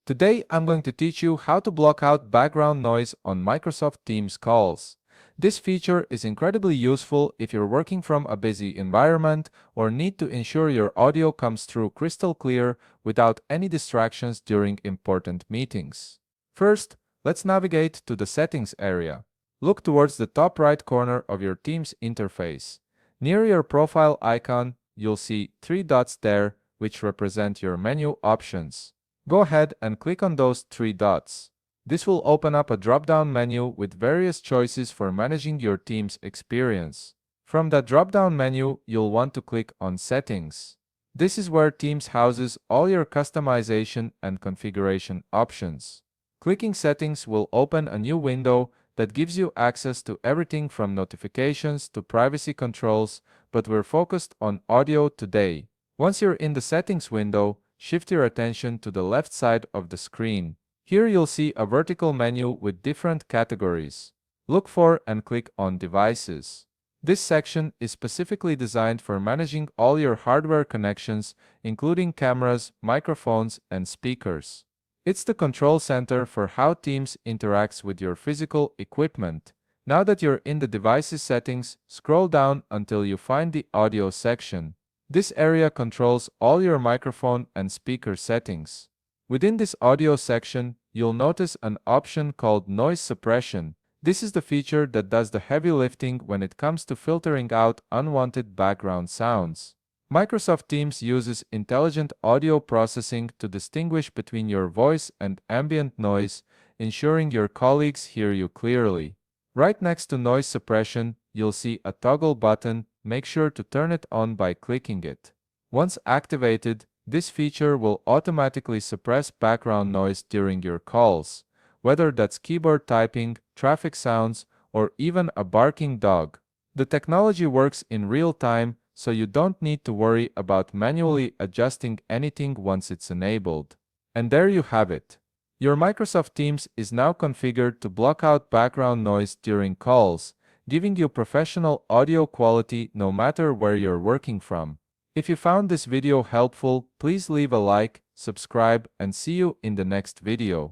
Today, I'm going to teach you how to block out background noise on Microsoft Teams calls. This feature is incredibly useful if you're working from a busy environment or need to ensure your audio comes through crystal clear without any distractions during important meetings. First, let's navigate to the Settings area. Look towards the top right corner of your Teams interface. Near your profile icon, you'll see three dots there, which represent your menu options. Go ahead and click on those three dots. This will open up a drop-down menu with various choices for managing your team's experience. From that drop-down menu, you'll want to click on Settings. This is where Teams houses all your customization and configuration options. Clicking Settings will open a new window that gives you access to everything from notifications to privacy controls, but we're focused on audio today. Once you're in the Settings window, shift your attention to the left side of the screen. Here you'll see a vertical menu with different categories. Look for and click on Devices. This section is specifically designed for managing all your hardware connections, including cameras, microphones, and speakers. It's the control center for how Teams interacts with your physical equipment. Now that you're in the Devices settings, scroll down until you find the Audio section. This area controls all your microphone and speaker settings. Within this audio section, you'll notice an option called Noise Suppression. This is the feature that does the heavy lifting when it comes to filtering out unwanted background sounds. Microsoft Teams uses intelligent audio processing to distinguish between your voice and ambient noise, ensuring your colleagues hear you clearly. Right next to Noise Suppression, you'll see a toggle button. Make sure to turn it on by clicking it. Once activated, this feature will automatically suppress background noise during your calls, whether that's keyboard typing, traffic sounds, or even a barking dog. The technology works in real time, so you don't need to worry about manually adjusting anything once it's enabled. And there you have it. Your Microsoft Teams is now configured to block out background noise during calls, giving you professional audio quality no matter where you're working from. If you found this video helpful, please leave a like, subscribe, and see you in the next video.